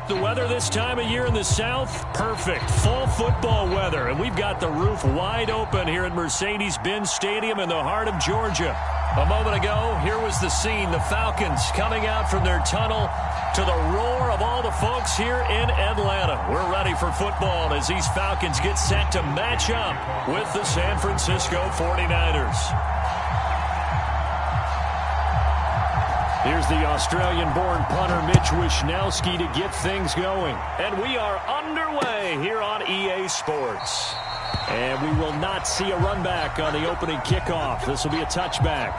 like the weather this time of year in the South? Perfect. Fall football weather. And we've got the roof wide open here at Mercedes-Benz Stadium in the heart of Georgia. A moment ago, here was the scene. The Falcons coming out from their tunnel to the roar of all the folks here in Atlanta. We're ready for football as these Falcons get set to match up with the San Francisco 49ers. Here's the Australian-born punter Mitch Wishnowsky to get things going. And we are underway here on EA Sports. And we will not see a run back on the opening kickoff. This will be a touchback.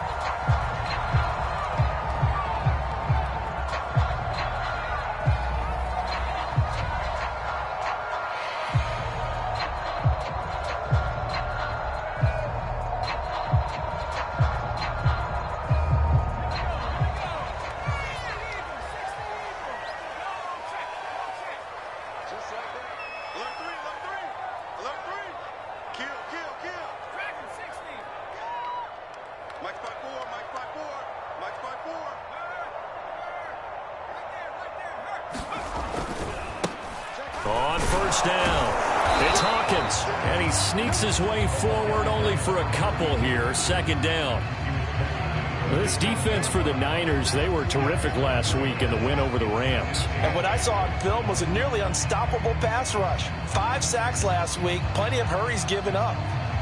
On first down, it's Hawkins, and he sneaks his way forward only for a couple here. Second down. This defense for the Niners, they were terrific last week in the win over the Rams. And what I saw on film was a nearly unstoppable pass rush. 5 sacks last week, plenty of hurries given up.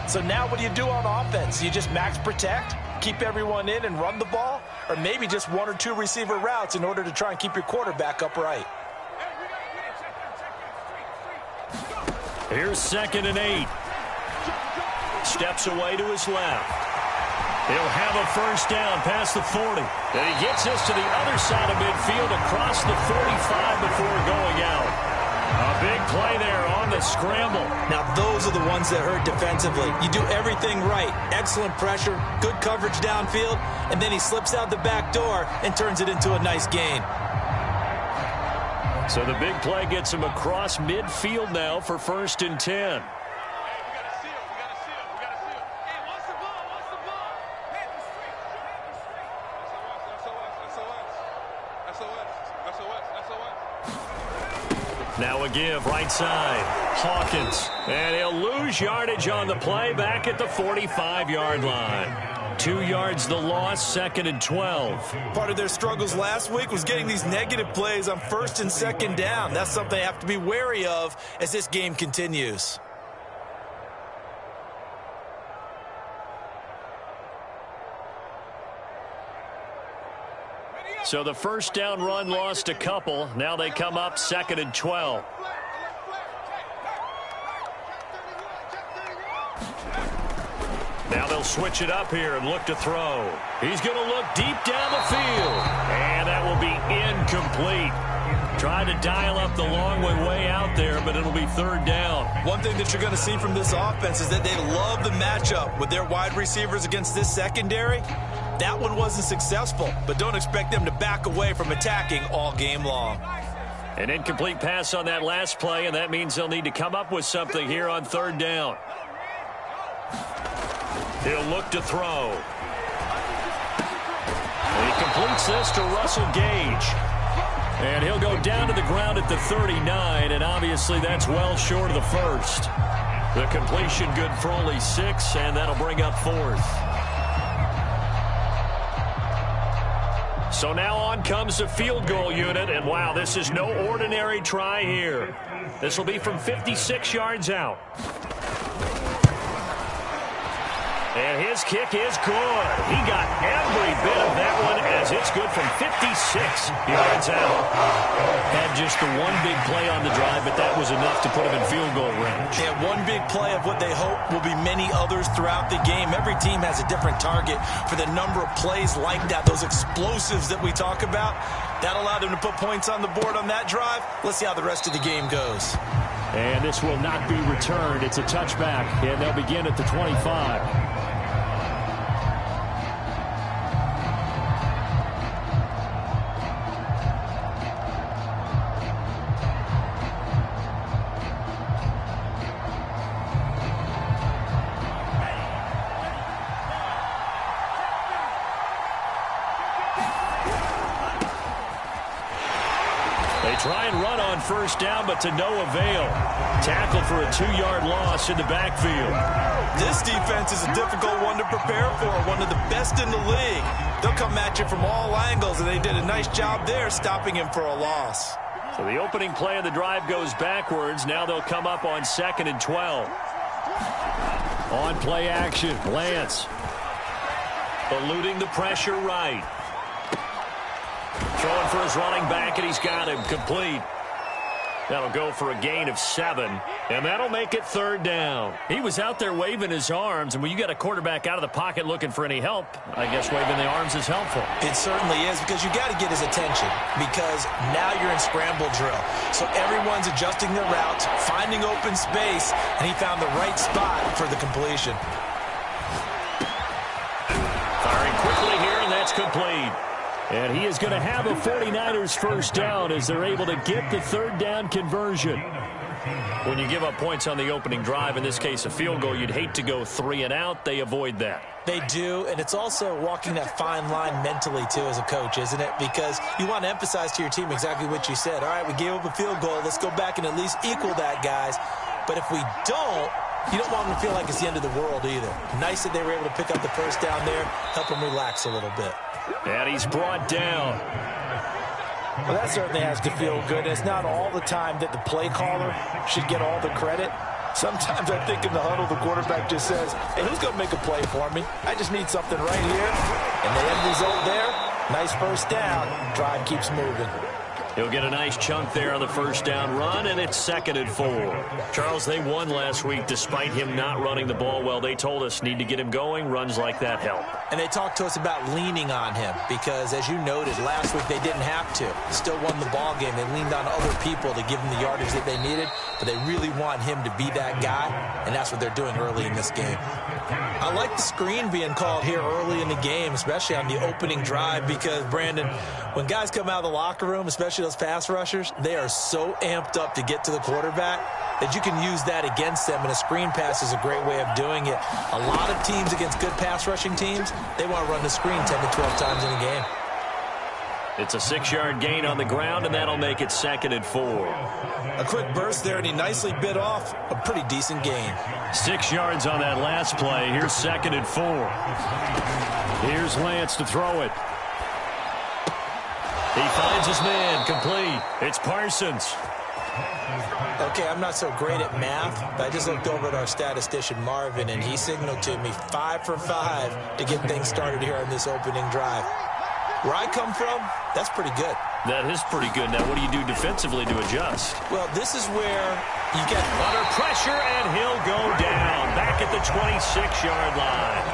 So now what do you do on offense? You just max protect, keep everyone in and run the ball, or maybe just 1 or 2 receiver routes in order to try and keep your quarterback upright. Here's 2nd and 8. Steps away to his left. He'll have a first down past the 40. And he gets us to the other side of midfield across the 45 before going out. A big play there on the scramble. Now those are the ones that hurt defensively. You do everything right. Excellent pressure, good coverage downfield, and then he slips out the back door and turns it into a nice gain. So the big play gets him across midfield now for 1st and 10. Now a give, right side. Hawkins. And he'll lose yardage on the play back at the 45-yard line. 2 yards the loss, 2nd and 12. Part of their struggles last week was getting these negative plays on 1st and 2nd down. That's something they have to be wary of as this game continues. So the first down run lost a couple. Now they come up 2nd and 12. Now they'll switch it up here and look to throw. He's going to look deep down the field. And that will be incomplete. Trying to dial up the long way out there, but it'll be 3rd down. One thing that you're going to see from this offense is that they love the matchup with their wide receivers against this secondary. That one wasn't successful, but don't expect them to back away from attacking all game long. An incomplete pass on that last play, and that means they'll need to come up with something here on 3rd down. He'll look to throw. And he completes this to Russell Gage. And he'll go down to the ground at the 39, and obviously that's well short of the first. The completion good for only 6, and that'll bring up 4th. So now on comes the field goal unit, and wow, this is no ordinary try here. This will be from 56 yards out. And his kick is good. He got every bit of that one as it's good from 56 yards out. Had just the one big play on the drive, but that was enough to put him in field goal range. Yeah, one big play of what they hope will be many others throughout the game. Every team has a different target for the number of plays like that, those explosives that we talk about. That allowed them to put points on the board on that drive. Let's see how the rest of the game goes. And this will not be returned. It's a touchback, and they'll begin at the 25. They They try and run on first down, but to no avail. Tackled for a 2-yard loss in the backfield. This defense is a difficult one to prepare for, one of the best in the league. They'll come at you from all angles, and they did a nice job there stopping him for a loss. So the opening play of the drive goes backwards. Now they'll come up on 2nd and 12. On play action, Lance. Eluding the pressure right. Throwing for his running back, and he's got him complete. That'll go for a gain of 7, and that'll make it 3rd down. He was out there waving his arms, and when you got a quarterback out of the pocket looking for any help, I guess waving the arms is helpful. It certainly is, because you got to get his attention, because now you're in scramble drill. So everyone's adjusting their routes, finding open space, and he found the right spot for the completion. Firing quickly here, and that's complete. And he is going to have a 49ers first down as they're able to get the 3rd down conversion. When you give up points on the opening drive, in this case a field goal, you'd hate to go 3 and out. They avoid that. They do, and it's also walking that fine line mentally, too, as a coach, isn't it? Because you want to emphasize to your team exactly what you said. All right, we gave up a field goal. Let's go back and at least equal that, guys. But if we don't, you don't want them to feel like it's the end of the world either. Nice that they were able to pick up the first down there, help them relax a little bit. And he's brought down. Well, that certainly has to feel good. It's not all the time that the play caller should get all the credit. Sometimes I think in the huddle, the quarterback just says, hey, who's going to make a play for me? I just need something right here. And the end result there, nice first down. Drive keeps moving. He'll get a nice chunk there on the first down run, and it's 2nd and 4. Charles, they won last week despite him not running the ball well. They told us need to get him going. Runs like that help. And they talked to us about leaning on him because, as you noted, last week they didn't have to. Still won the ball game. They leaned on other people to give them the yardage that they needed, but they really want him to be that guy, and that's what they're doing early in this game. I like the screen being called here early in the game, especially on the opening drive, because, Brandon, when guys come out of the locker room, especially those pass rushers, they are so amped up to get to the quarterback that you can use that against them, and a screen pass is a great way of doing it. A lot of teams against good pass rushing teams, they want to run the screen 10 to 12 times in a game. It's a 6-yard gain on the ground, and that'll make it 2nd and 4. A quick burst there, and he nicely bit off a pretty decent gain. 6 yards on that last play. Here's 2nd and 4. Here's Lance to throw it. He finds his man, complete. It's Parsons. Okay, I'm not so great at math, but I just looked over at our statistician, Marvin, and he signaled to me 5 for 5 to get things started here on this opening drive. Where I come from, that's pretty good. That is pretty good. Now, what do you do defensively to adjust? Well, this is where you get under pressure, and he'll go down back at the 26-yard line.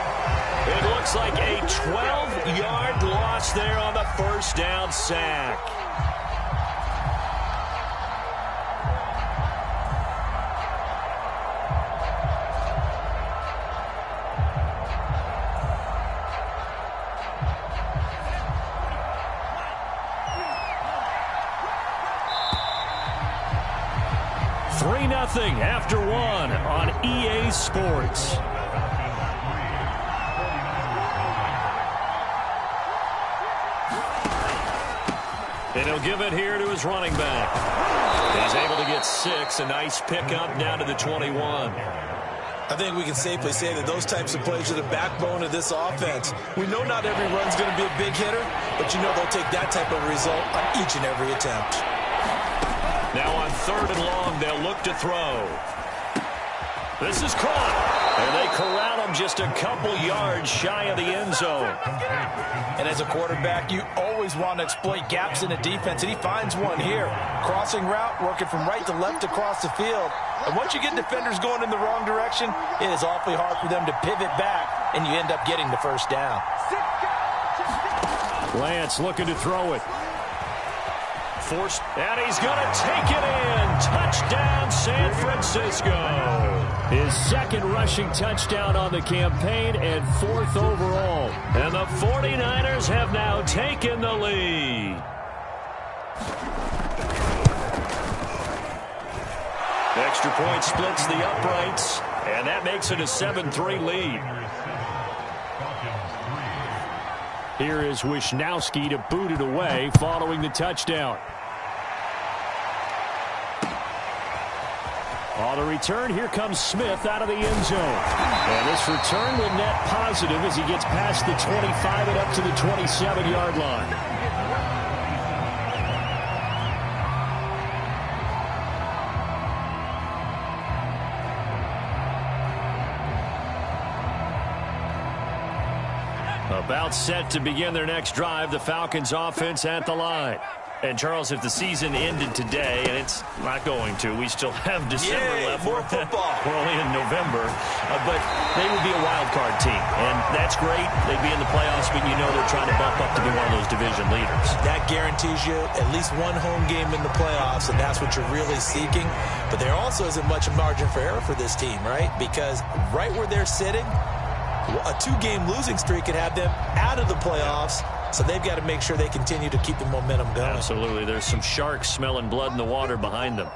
It looks like a 12-yard loss there on the first down sack. After 1 on EA Sports. And he'll give it here to his running back. He's able to get 6. A nice pickup down to the 21. I think we can safely say that those types of plays are the backbone of this offense. We know not every run's going to be a big hitter, but you know they'll take that type of result on each and every attempt. Now on 3rd and long, they'll look to throw. This is caught, and they corral him just a couple yards shy of the end zone. And as a quarterback, you always want to exploit gaps in the defense, and he finds one here. Crossing route, working from right to left across the field. And once you get defenders going in the wrong direction, it is awfully hard for them to pivot back, and you end up getting the first down. Lance looking to throw it. Forced, and he's going to take it in. Touchdown, San Francisco. His 2nd rushing touchdown on the campaign and 4th overall. And the 49ers have now taken the lead. Extra point splits the uprights, and that makes it a 7-3 lead. Here is Wisnowski to boot it away following the touchdown. On the return, here comes Smith out of the end zone. And this return will net positive as he gets past the 25 and up to the 27-yard line. About set to begin their next drive, the Falcons offense at the line. And, Charles, if the season ended today, and it's not going to, we still have December left. More football. We're only in November. But they would be a wild card team. And that's great. They'd be in the playoffs, but you know they're trying to bump up to be one of those division leaders. That guarantees you at least one home game in the playoffs, and that's what you're really seeking. But there also isn't much margin for error for this team, right? Because right where they're sitting, a two-game losing streak could have them out of the playoffs, so they've got to make sure they continue to keep the momentum going. Absolutely. There's some sharks smelling blood in the water behind them.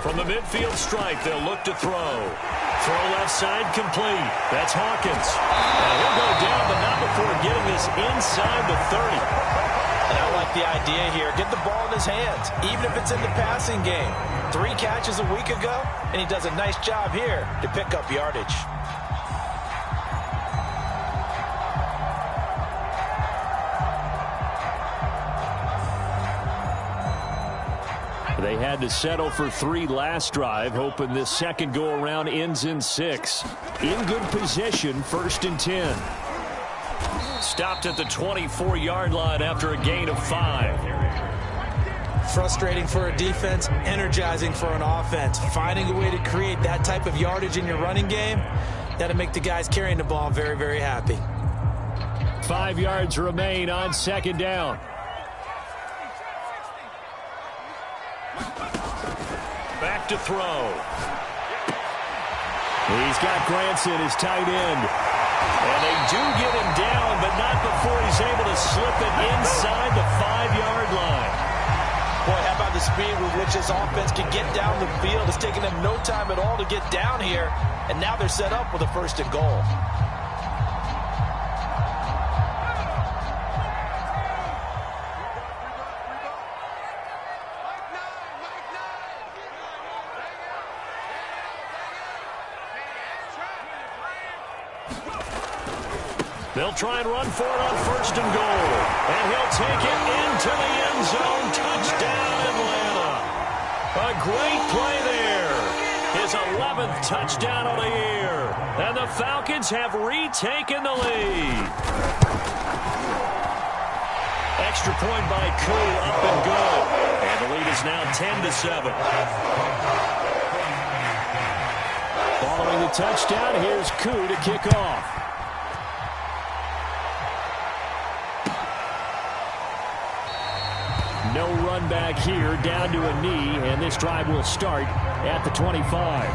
From the midfield stripe, they'll look to throw. Throw left side complete. That's Hawkins. And he'll go down, but not before getting this inside the 30. And I like the idea here. Get the ball in his hands, even if it's in the passing game. 3 catches a week ago, and he does a nice job here to pick up yardage. They had to settle for 3 last drive, hoping this second go-around ends in 6. In good position, 1st and 10. Stopped at the 24-yard line after a gain of 5. Frustrating for a defense, energizing for an offense. Finding a way to create that type of yardage in your running game, that'll make the guys carrying the ball very, very happy. 5 yards remain on 2nd down. Back to throw. He's got Granson, his tight end. And they do get him down, but not before he's able to slip it inside the 5-yard line. Boy, how about the speed with which this offense can get down the field? It's taken them no time at all to get down here, and now they're set up with a 1st and goal. They'll try and run for it on 1st and goal. And he'll take it into the end zone. Touchdown, Atlanta. A great play there. His 11th touchdown of the year. And the Falcons have retaken the lead. Extra point by Koo, up and good. And the lead is now 10-7. Following the touchdown, here's Koo to kick off. No run back here, down to a knee, and this drive will start at the 25.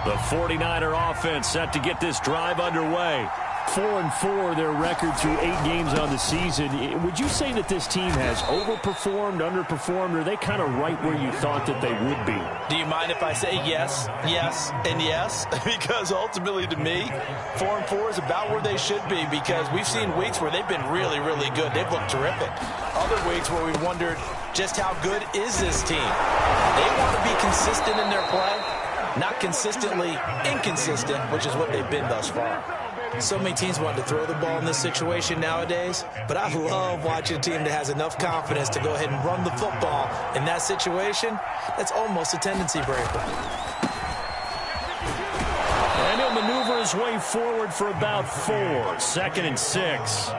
The 49er offense set to get this drive underway. 4-4 their record through 8 games on the season. Would you say that this team has overperformed, underperformed, or are they kind of right where you thought that they would be? Do you mind if I say yes, yes, and yes? Because ultimately to me, 4-4 is about where they should be, because we've seen weeks where they've been really, really good. They've looked terrific. Other weeks where we've wondered just how good is this team. They want to be consistent in their play, not consistently inconsistent, which is what they've been thus far. So many teams want to throw the ball in this situation nowadays, but I love watching a team that has enough confidence to go ahead and run the football. In that situation, that's almost a tendency breaker. And he'll maneuver his way forward for about 4. 2nd and 6.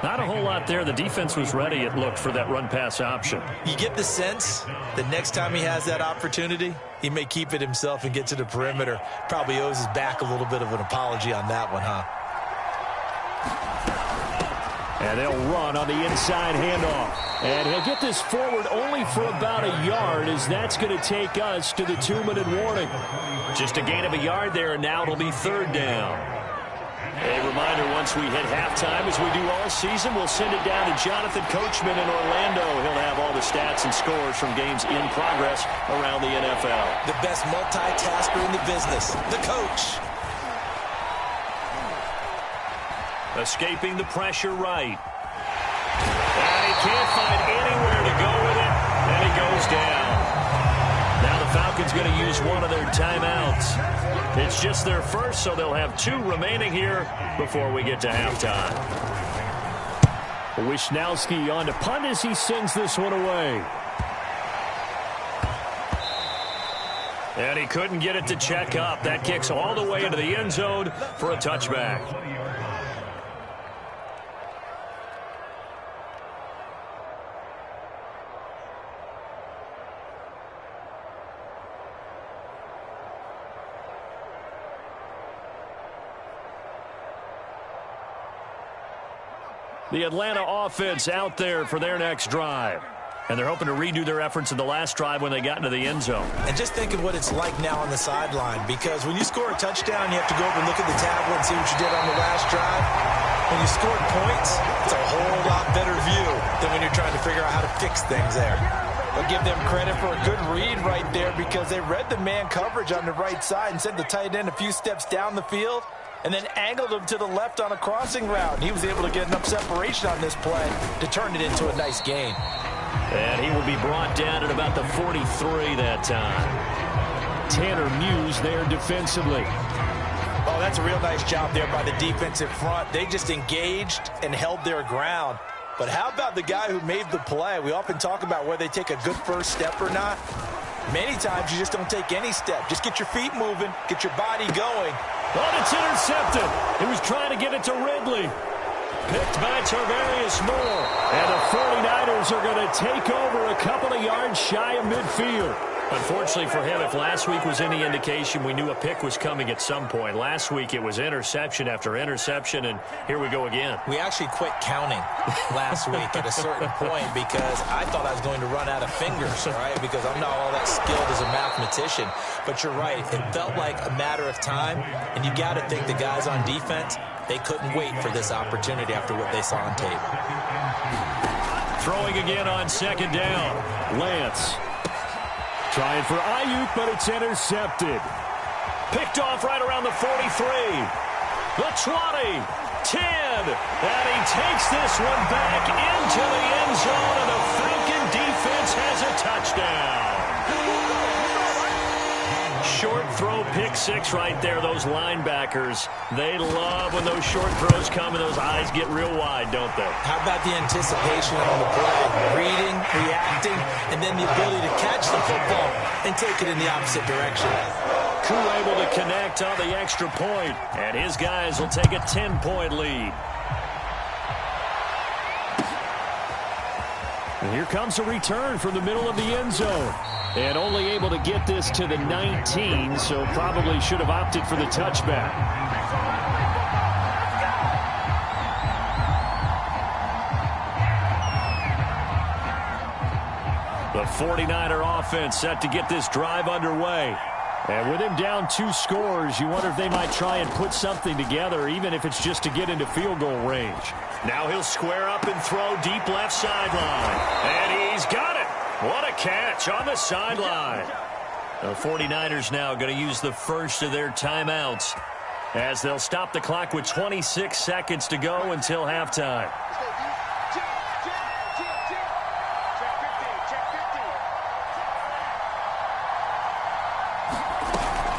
Not a whole lot there. The defense was ready, it looked, for that run-pass option. You get the sense that next time he has that opportunity, he may keep it himself and get to the perimeter. Probably owes his back a little bit of an apology on that one, huh? And they'll run on the inside handoff. And he'll get this forward only for about a yard, as that's going to take us to the 2-minute warning. Just a gain of a yard there, and now it'll be 3rd down. A reminder, once we hit halftime, as we do all season, we'll send it down to Jonathan Coachman in Orlando. He'll have all the stats and scores from games in progress around the NFL. The best multitasker in the business, the coach. Escaping the pressure right. And can't find anywhere to go with it, and he goes down. Now the Falcons going to use one of their timeouts. It's just their first, so they'll have 2 remaining here before we get to halftime. Wisnowski on to punt as he sends this one away. And he couldn't get it to check up. That kicks all the way into the end zone for a touchback. The Atlanta offense out there for their next drive. And they're hoping to redo their efforts in the last drive when they got into the end zone. And just think of what it's like now on the sideline, because when you score a touchdown, you have to go over and look at the tablet and see what you did on the last drive. When you scored points, it's a whole lot better view than when you're trying to figure out how to fix things there. But give them credit for a good read right there, because they read the man coverage on the right side and sent the tight end a few steps down the field and then angled him to the left on a crossing route. He was able to get enough separation on this play to turn it into a nice gain. And he will be brought down at about the 43 that time. Tanner Muse there defensively. Oh, that's a real nice job there by the defensive front. They just engaged and held their ground. But how about the guy who made the play? We often talk about whether they take a good first step or not. Many times you just don't take any step. Just get your feet moving, get your body going. Oh, it's intercepted. He was trying to get it to Ridley. Picked by Tarvarius Moore. And the 49ers are going to take over a couple of yards shy of midfield. Unfortunately for him, if last week was any indication, we knew a pick was coming at some point. Last week it was interception after interception, and here we go again. We actually quit counting last week at a certain point because I thought I was going to run out of fingers, all right, because I'm not all that skilled as a mathematician. But you're right. It felt like a matter of time, and you got to think the guys on defense, they couldn't wait for this opportunity after what they saw on tape. Throwing again on second down. Lance. Trying for Ayuk, but it's intercepted. Picked off right around the 43. The 20. 10. And he takes this one back into the end zone, and the Falcon defense has a touchdown. Short throw, pick six right there. Those linebackers, they love when those short throws come and those eyes get real wide, don't they? How about the anticipation on the play? Reading, reacting, and then the ability to catch the football and take it in the opposite direction. Koo able to connect on the extra point, and his guys will take a 10-point lead. And here comes a return from the middle of the end zone. And only able to get this to the 19, so probably should have opted for the touchback. The 49er offense set to get this drive underway. And with him down 2 scores, you wonder if they might try and put something together, even if it's just to get into field goal range. Now he'll square up and throw deep left sideline. And he's got it. What a catch on the sideline. The 49ers now going to use the first of their timeouts as they'll stop the clock with 26 seconds to go until halftime.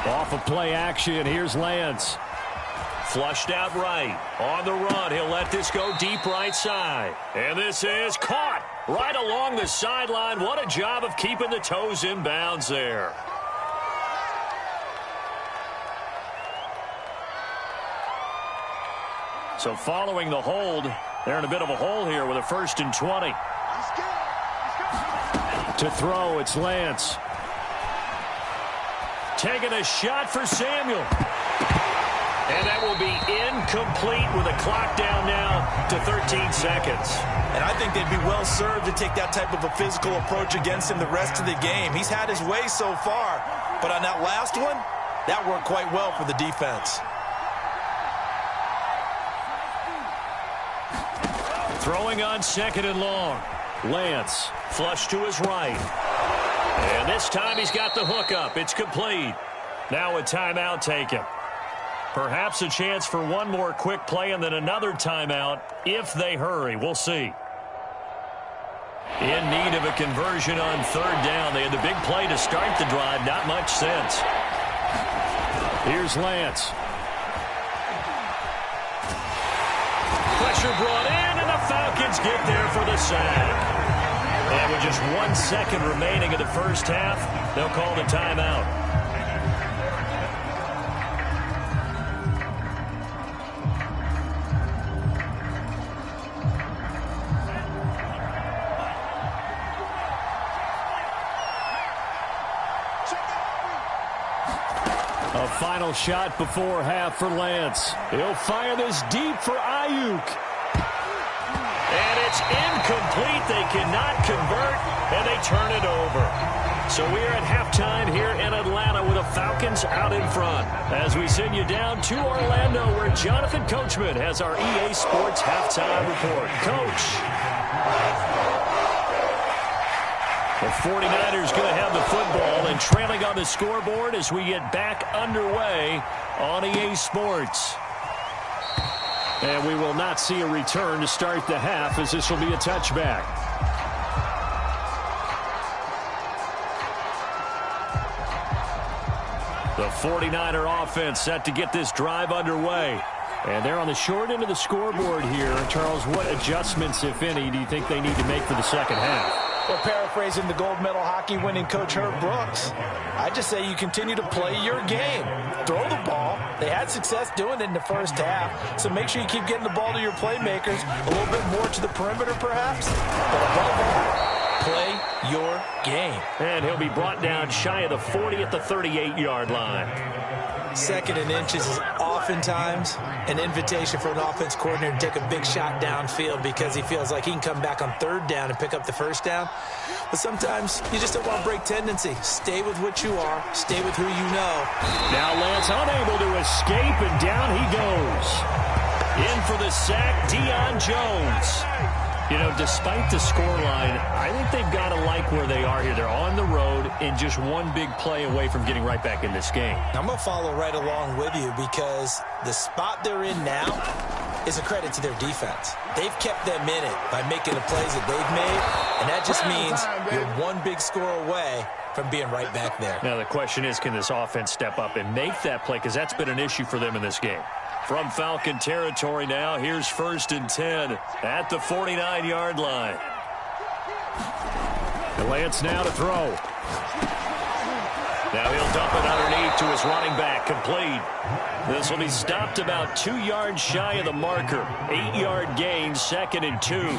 Off of play action, here's Lance. Flushed out right. On the run, he'll let this go deep right side. And this is caught right along the sideline. What a job of keeping the toes in bounds there. So following the hold, they're in a bit of a hole here with a 1st and 20. To throw, it's Lance. Taking a shot for Samuel. And that will be incomplete with a clock down now to 13 seconds. And I think they'd be well served to take that type of a physical approach against him the rest of the game. He's had his way so far, but on that last one, that worked quite well for the defense. Throwing on 2nd and long. Lance, flush to his right. And this time he's got the hook up. It's complete. Now a timeout taken. Perhaps a chance for one more quick play and then another timeout if they hurry. We'll see. In need of a conversion on third down. They had the big play to start the drive. Not much sense. Here's Lance. Pressure brought in, and the Falcons get there for the sack. And with just 1 second remaining in the first half, they'll call the timeout. A final shot before half for Lance. He'll fire this deep for Ayuk. And it's incomplete. They cannot convert, and they turn it over. So we're at halftime here in Atlanta with the Falcons out in front. As we send you down to Orlando, where Jonathan Coachman has our EA Sports halftime report. Coach. The 49ers going to have the football and trailing on the scoreboard as we get back underway on EA Sports. And we will not see a return to start the half, as this will be a touchback. The 49er offense set to get this drive underway. And they're on the short end of the scoreboard here. Charles, what adjustments, if any, do you think they need to make for the second half? Well, paraphrasing the gold medal hockey winning coach Herb Brooks, I just say you continue to play your game. Throw the ball. They had success doing it in the first half, so make sure you keep getting the ball to your playmakers, a little bit more to the perimeter perhaps, but above all, play your game. And he'll be brought down shy of the 40 at the 38-yard line. Second and inches is oftentimes an invitation for an offense coordinator to take a big shot downfield because he feels like he can come back on third down and pick up the first down. But sometimes you just don't want to break tendency. Stay with what you are. Stay with who you know. Now Lance unable to escape, and down he goes. In for the sack, Deion Jones. You know, despite the scoreline, I think they've got to like where they are here. They're on the road and just one big play away from getting right back in this game. I'm going to follow right along with you because the spot they're in now is a credit to their defense. They've kept them in it by making the plays that they've made, and that just means you're one big score away from being right back there. Now the question is, can this offense step up and make that play? Because that's been an issue for them in this game. From Falcon territory now, here's 1st and 10 at the 49-yard line. Lance now to throw. Now he'll dump it underneath to his running back, complete. This will be stopped about 2 yards shy of the marker. 8-yard gain, 2nd and 2.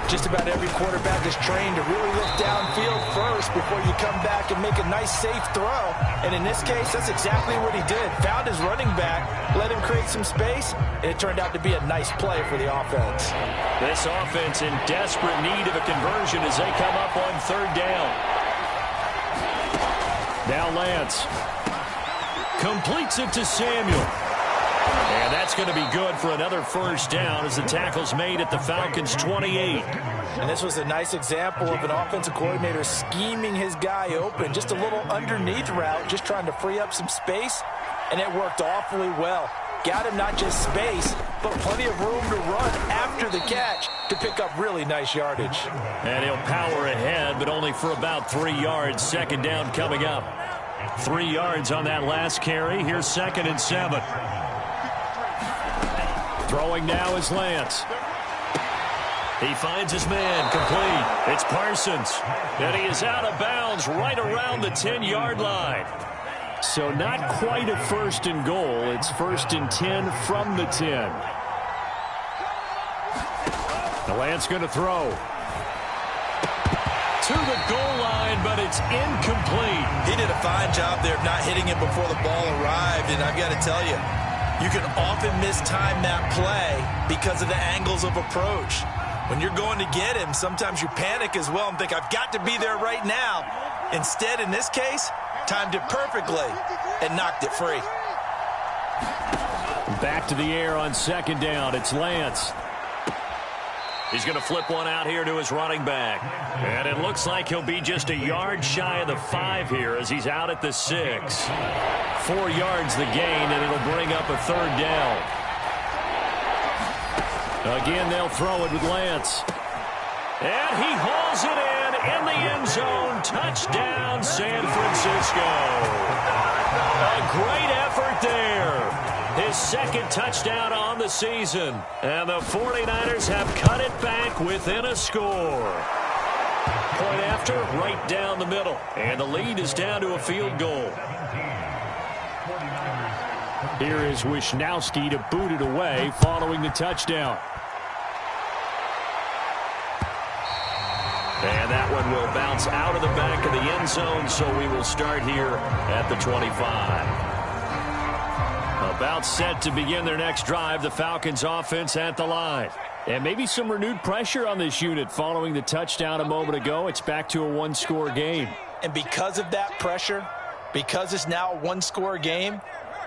Just about every quarterback is trained to really look downfield first before you come back and make a nice, safe throw. And in this case, that's exactly what he did. Found his running back, let him create some space, and it turned out to be a nice play for the offense. This offense in desperate need of a conversion as they come up on third down. Now Lance completes it to Samuel. And that's going to be good for another first down as the tackle's made at the Falcons' 28. And this was a nice example of an offensive coordinator scheming his guy open. Just a little underneath route, just trying to free up some space. And it worked awfully well. Got him not just space, but plenty of room to run after the catch to pick up really nice yardage. And he'll power ahead, but only for about 3 yards. Second down coming up. 3 yards on that last carry. Here's 2nd and 7. Throwing now is Lance. He finds his man, complete. It's Parsons. And he is out of bounds right around the 10-yard line. So not quite a 1st and goal. It's 1st and 10 from the 10. The Lance going to throw. To the goal line, but it's incomplete. He did a fine job there of not hitting it before the ball arrived. And I've got to tell you, you can often mistime that play because of the angles of approach. When you're going to get him, sometimes you panic as well and think, I've got to be there right now. Instead, in this case, timed it perfectly and knocked it free. Back to the air on 2nd down. It's Lance. He's going to flip one out here to his running back. And it looks like he'll be just a yard shy of the 5 here as he's out at the 6. 4 yards the gain, and it'll bring up a 3rd down. Again, they'll throw it with Lance. And he hauls it in the end zone. Touchdown, San Francisco. A great effort there. His second touchdown on the season. And the 49ers have cut it back within a score. Point after, right down the middle. And the lead is down to a field goal. Here is Wisnowski to boot it away following the touchdown. And that one will bounce out of the back of the end zone, so we will start here at the 25. About set to begin their next drive, the Falcons offense at the line. And maybe some renewed pressure on this unit following the touchdown a moment ago. It's back to a one-score game. And because of that pressure, because it's now a one-score game,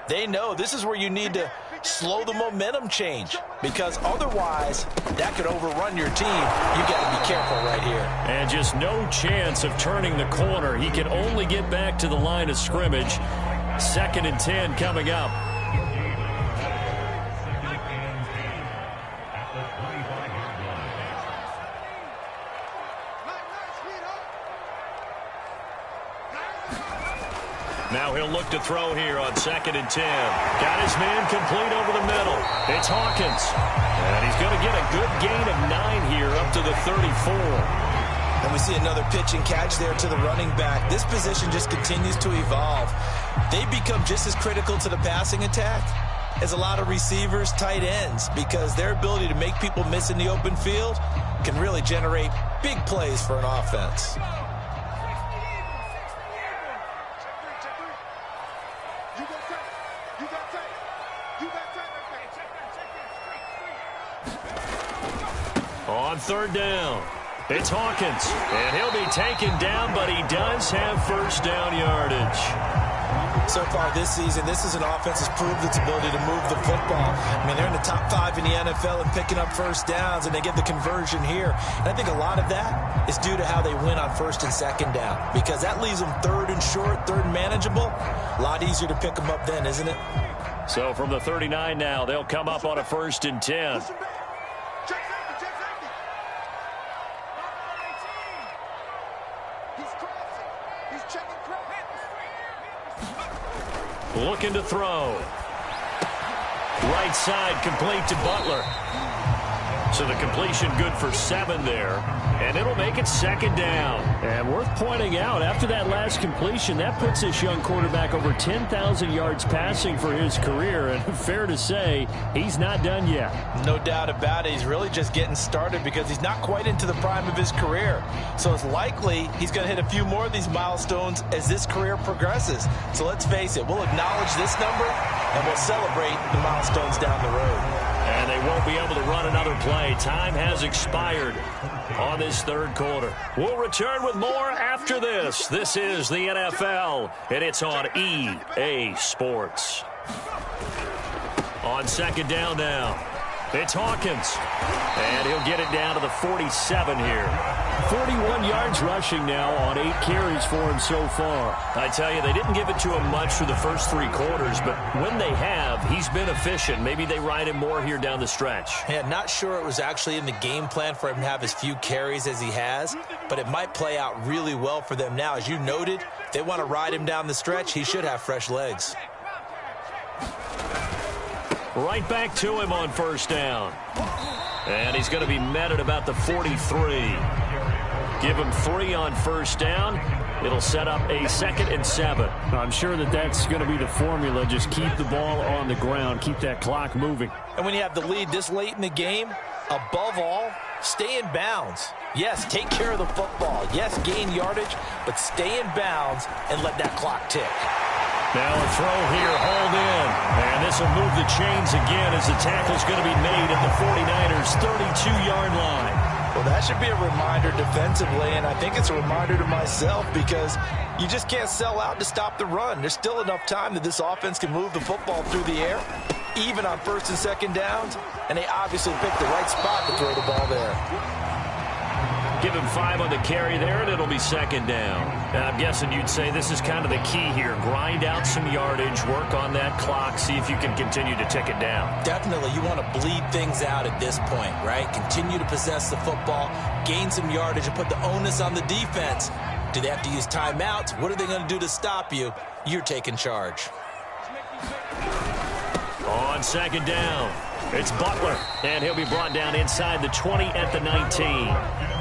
they know this is where you need to slow the momentum change, because otherwise that could overrun your team. You got to be careful right here. And just no chance of turning the corner. He can only get back to the line of scrimmage. 2nd and 10 coming up. Now he'll look to throw here on 2nd and 10. Got his man complete over the middle. It's Hawkins. And he's going to get a good gain of 9 here up to the 34. And we see another pitch and catch there to the running back. This position just continues to evolve. They become just as critical to the passing attack as a lot of receivers, tight ends, because their ability to make people miss in the open field can really generate big plays for an offense. On 3rd down, it's Hawkins, and he'll be taken down, but he does have first down yardage. So far this season, this is an offense that's proved its ability to move the football. I mean, they're in the top 5 in the NFL and picking up first downs, and they get the conversion here. And I think a lot of that is due to how they win on 1st and 2nd down, because that leaves them 3rd and short, 3rd and manageable. A lot easier to pick them up then, isn't it? So from the 39 now, they'll come up on a 1st and 10. Looking to throw. Right side complete to Butler. So the completion good for 7 there. And it'll make it 2nd down. And worth pointing out, after that last completion, that puts this young quarterback over 10,000 yards passing for his career. And fair to say, he's not done yet. No doubt about it. He's really just getting started because he's not quite into the prime of his career. So it's likely he's going to hit a few more of these milestones as this career progresses. So let's face it, we'll acknowledge this number and we'll celebrate the milestones down the road. And they won't be able to run another play. Time has expired on this 3rd quarter. We'll return with more after this. This is the NFL, and it's on EA Sports. On 2nd down now, it's Hawkins. And he'll get it down to the 47 here. 41 yards rushing now on 8 carries for him so far. I tell you, they didn't give it to him much for the first 3 quarters, but when they have, he's been efficient. Maybe they ride him more here down the stretch. Yeah, not sure it was actually in the game plan for him to have as few carries as he has, but it might play out really well for them now. As you noted, if they want to ride him down the stretch, he should have fresh legs. Right back to him on 1st down. And he's going to be met at about the 43. Give him 3 on 1st down. It'll set up a 2nd and 7. I'm sure that's going to be the formula. Just keep the ball on the ground. Keep that clock moving. And when you have the lead this late in the game, above all, stay in bounds. Yes, take care of the football. Yes, gain yardage, but stay in bounds and let that clock tick. Now a throw here, hauled in. And this will move the chains again as the tackle's going to be made at the 49ers' 32-yard line. Well, that should be a reminder defensively, and I think it's a reminder to myself because you just can't sell out to stop the run. There's still enough time that this offense can move the football through the air, even on 1st and 2nd downs, and they obviously picked the right spot to throw the ball there. Give him 5 on the carry there, and it'll be second down. And I'm guessing you'd say this is kind of the key here. Grind out some yardage, work on that clock, see if you can continue to tick it down. Definitely. You want to bleed things out at this point, right? Continue to possess the football, gain some yardage, and put the onus on the defense. Do they have to use timeouts? What are they going to do to stop you? You're taking charge. On second down, it's Butler, and he'll be brought down inside the 20 at the 19.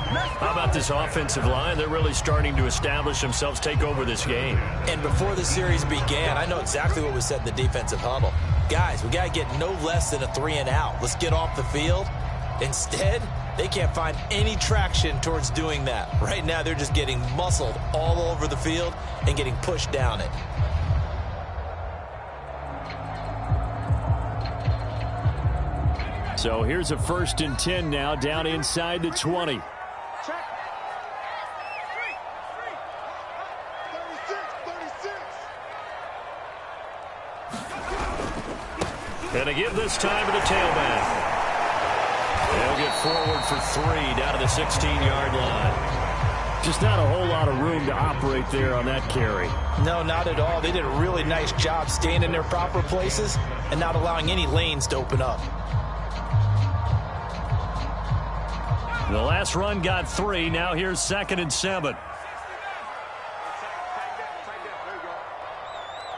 How about this offensive line? They're really starting to establish themselves, take over this game. And before the series began, I know exactly what was said in the defensive huddle. Guys, we got to get no less than a 3-and-out. Let's get off the field. Instead, they can't find any traction towards doing that. Right now, they're just getting muscled all over the field and getting pushed down it. So here's a 1st and 10 now, down inside the 20. And to give this time to the tailback. They'll get forward for 3 down to the 16-yard line. Just not a whole lot of room to operate there on that carry. No, not at all. They did a really nice job staying in their proper places and not allowing any lanes to open up. The last run got 3. Now here's 2nd and 7.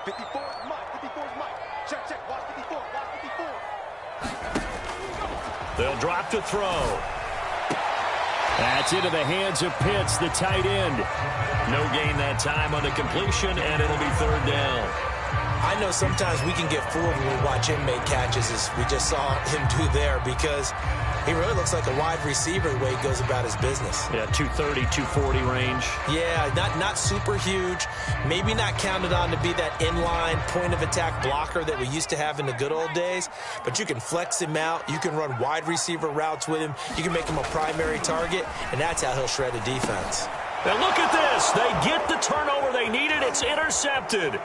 54 is Mike. 54 is Mike. Check. Watch 54. Watch 54. They'll drop to throw. That's into the hands of Pitts, the tight end. No gain that time on the completion, and it'll be 3rd down. I know sometimes we can get fooled when we watch him make catches, as we just saw him do there, because he really looks like a wide receiver the way he goes about his business. Yeah, 230, 240 range. Yeah, not super huge. Maybe not counted on to be that inline point-of-attack blocker that we used to have in the good old days, but you can flex him out. You can run wide receiver routes with him. You can make him a primary target, and that's how he'll shred a defense. And look at this. They get the turnover they needed. It's intercepted.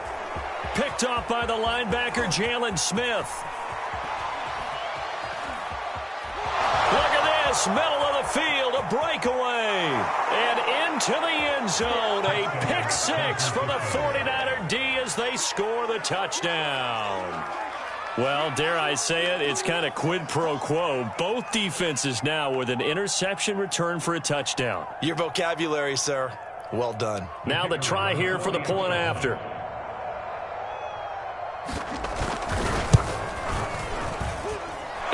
Picked off by the linebacker, Jalen Smith. Look at this, middle of the field, a breakaway. And into the end zone, a pick 6 for the 49er D as they score the touchdown. Well, dare I say it, it's kind of quid pro quo. Both defenses now with an interception return for a touchdown. Your vocabulary, sir. Well done. Now the try here for the point after.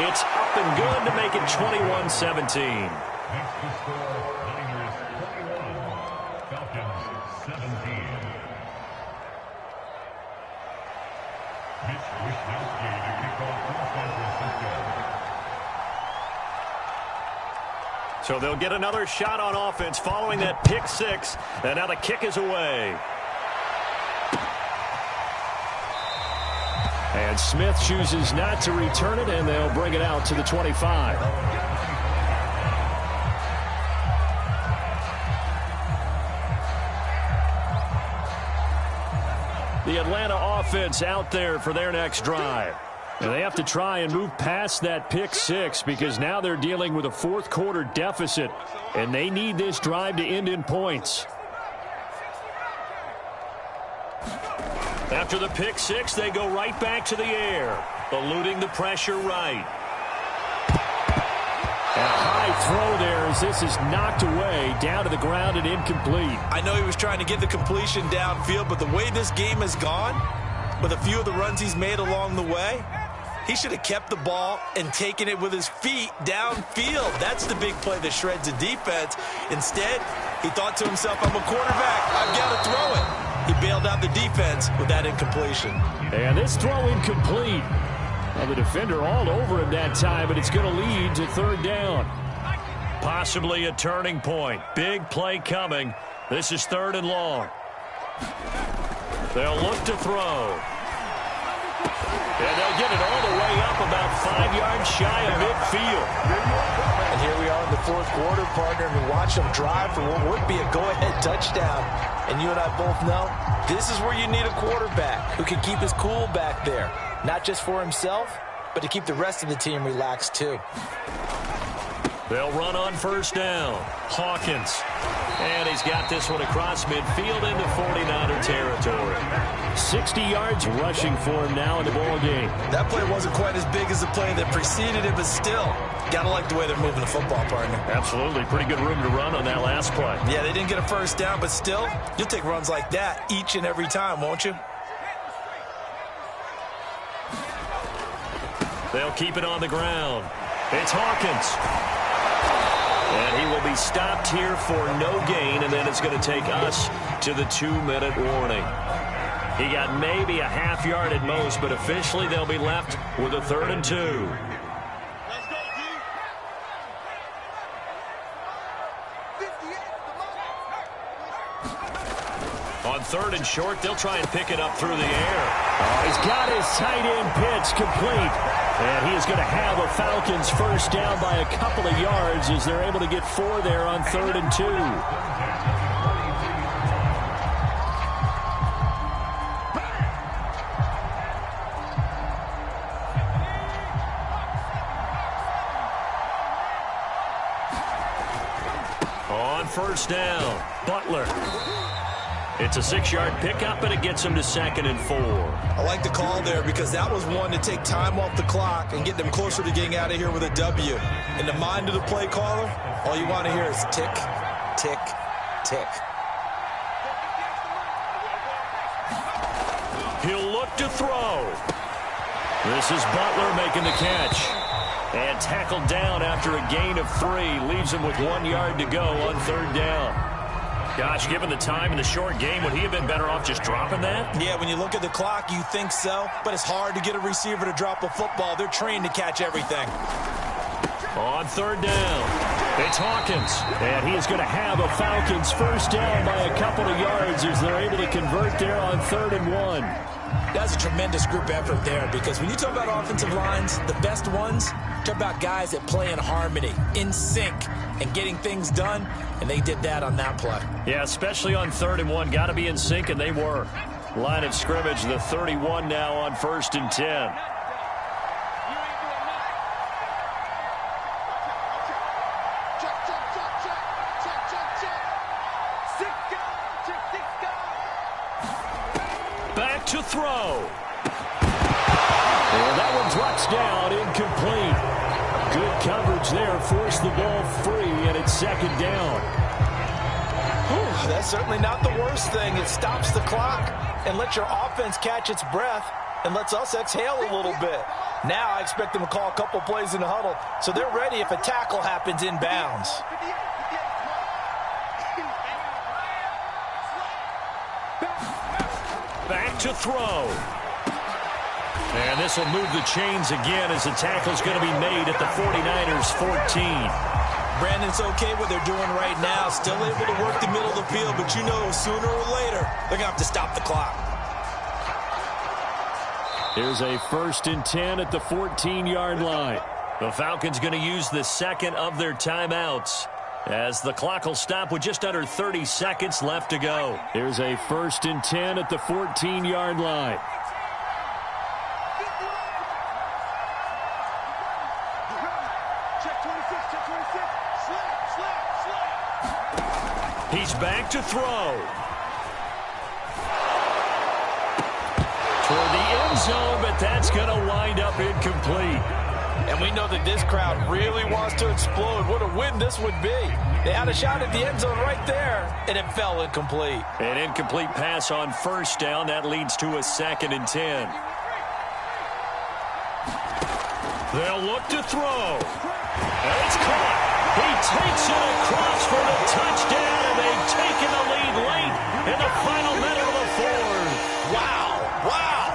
It's up and good to make it 21-17. Falcons 17. Mitch Wishnowsky to kick off for San Francisco. So they'll get another shot on offense following that pick 6, and now the kick is away. And Smith chooses not to return it, and they'll bring it out to the 25. The Atlanta offense out there for their next drive. And they have to try and move past that pick 6 because now they're dealing with a 4th quarter deficit, and they need this drive to end in points. After the pick 6, they go right back to the air, eluding the pressure right. And a high throw there as this is knocked away, down to the ground and incomplete. I know he was trying to get the completion downfield, but the way this game has gone, with a few of the runs he's made along the way, he should have kept the ball and taken it with his feet downfield. That's the big play that shreds the defense. Instead, he thought to himself, I'm a quarterback, I've got to throw it. He bailed out the defense with that incompletion. And this throw incomplete. Well, the defender all over him that time, but it's going to lead to 3rd down. Possibly a turning point. Big play coming. This is 3rd and long. They'll look to throw. And they'll get it all the way up about 5 yards shy of midfield. And here we are in the 4th quarter, partner, and we watch them drive for what would be a go-ahead touchdown. And you and I both know this is where you need a quarterback who can keep his cool back there. Not just for himself, but to keep the rest of the team relaxed too. They'll run on first down. Hawkins. And he's got this one across midfield into 49er territory. 60 yards rushing for him now in the ball game. That play wasn't quite as big as the play that preceded it, but still, got to like the way they're moving the football, partner. Absolutely. Pretty good room to run on that last play. Yeah, they didn't get a first down, but still, you'll take runs like that each and every time, won't you? They'll keep it on the ground. It's Hawkins. And he will be stopped here for no gain, and then it's going to take us to the 2-minute warning. He got maybe a half yard at most, but officially they'll be left with a 3rd and 2. Let's go, D. 58. On 3rd and short, they'll try and pick it up through the air. Oh, he's got his tight end pitch complete. And he is going to have a Falcons first down by a couple of yards as they're able to get 4 there on 3rd and 2. On first down, Butler. It's a 6-yard pickup, and it gets him to 2nd and 4. I like the call there because that was one to take time off the clock and get them closer to getting out of here with a W. In the mind of the play caller, all you want to hear is tick, tick, tick. He'll look to throw. This is Butler making the catch. And tackled down after a gain of 3. Leaves him with 1 yard to go on 3rd down. Gosh, given the time in the short game, would he have been better off just dropping that? Yeah, when you look at the clock, you think so. But it's hard to get a receiver to drop a football. They're trained to catch everything. On 3rd down, it's Hawkins. And he is going to have a Falcons first down by a couple of yards as they're able to convert there on 3rd and 1. That's a tremendous group effort there because when you talk about offensive lines, the best ones, talk about guys that play in harmony, in sync, and getting things done, and they did that on that play. Yeah, especially on 3rd and 1. Got to be in sync, and they were. Line of scrimmage, the 31 now on 1st and 10. Back to throw. And that one drops down, incomplete. Good coverage there, forced the ball free, and it's 2nd down. Whew, that's certainly not the worst thing. It stops the clock and lets your offense catch its breath and lets us exhale a little bit. Now I expect them to call a couple plays in the huddle, so they're ready if a tackle happens inbounds. Back to throw. And this will move the chains again as the tackle's going to be made at the 49ers 14. Brandon's okay what they're doing right now. Still able to work the middle of the field, but you know sooner or later they're going to have to stop the clock. Here's a 1st and 10 at the 14-yard line. The Falcons going to use the 2nd of their timeouts as the clock will stop with just under 30 seconds left to go. Here's a 1st and 10 at the 14-yard line. He's back to throw. Toward the end zone, but that's going to wind up incomplete. And we know that this crowd really wants to explode. What a win this would be. They had a shot at the end zone right there, and it fell incomplete. An incomplete pass on first down. That leads to a 2nd and 10. They'll look to throw. And it's caught. He takes it across for the touchdown, and they've taken the lead late in the final minute of the 4th. Wow. Wow.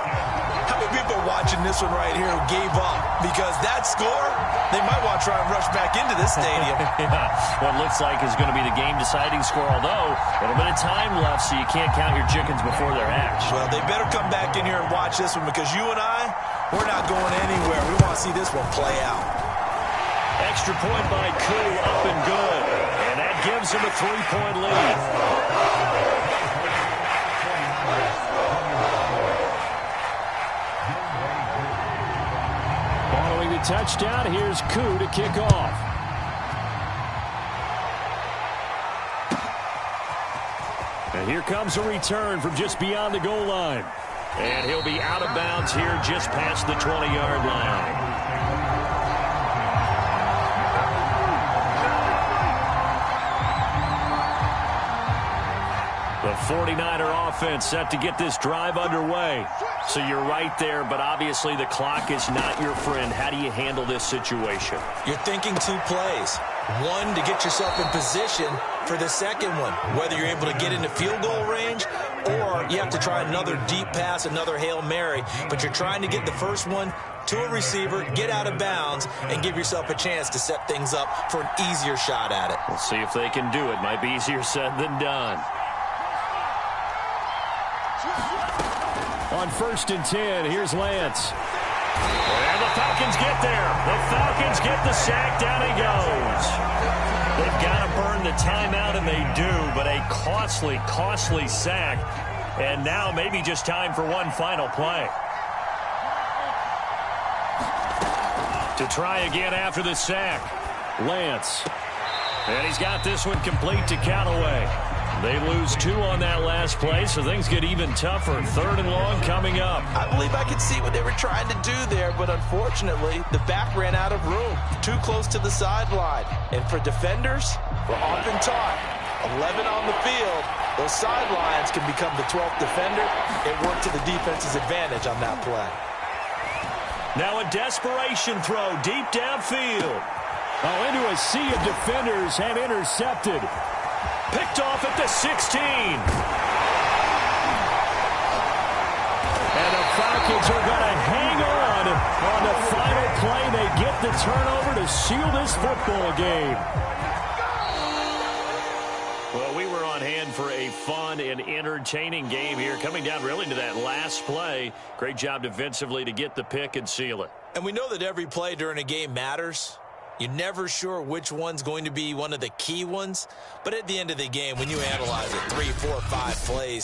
How many people are watching this one right here who gave up? Because that score, they might want to try and rush back into this stadium. Yeah, what looks like is going to be the game-deciding score, although a little bit of time left, so you can't count your chickens before they're hatched. Well, they better come back in here and watch this one because you and I, we're not going anywhere. We want to see this one play out. Extra point by Koo, up and good. And that gives him a 3-point lead. Following the touchdown, here's Koo to kick off. And here comes a return from just beyond the goal line. And he'll be out of bounds here just past the 20-yard line. The 49er offense set to get this drive underway. So you're right there, but obviously the clock is not your friend. How do you handle this situation? You're thinking 2 plays. One, to get yourself in position for the second one, whether you're able to get into field goal range or you have to try another deep pass, another Hail Mary. But you're trying to get the first one to a receiver, get out of bounds, and give yourself a chance to set things up for an easier shot at it. We'll see if they can do it. Might be easier said than done. On 1st and 10, here's Lance. And the Falcons get there. The Falcons get the sack. Down he goes. They've got to burn the timeout, and they do, but a costly, costly sack. And now maybe just time for one final play. To try again after the sack. Lance. And he's got this one complete to Callaway. They lose 2 on that last play, so things get even tougher. 3rd and long coming up. I believe I could see what they were trying to do there, but unfortunately, the back ran out of room. Too close to the sideline. And for defenders, we're often taught, 11 on the field, those sidelines can become the 12th defender. It worked to the defense's advantage on that play. Now a desperation throw deep downfield. Oh, into a sea of defenders and intercepted. Picked off at the 16. And the Falcons are going to hang on the final play. They get the turnover to seal this football game. Well, we were on hand for a fun and entertaining game here. Coming down really to that last play. Great job defensively to get the pick and seal it. And we know that every play during a game matters. You're never sure which one's going to be one of the key ones. But at the end of the game, when you analyze it, 3, 4, 5 plays,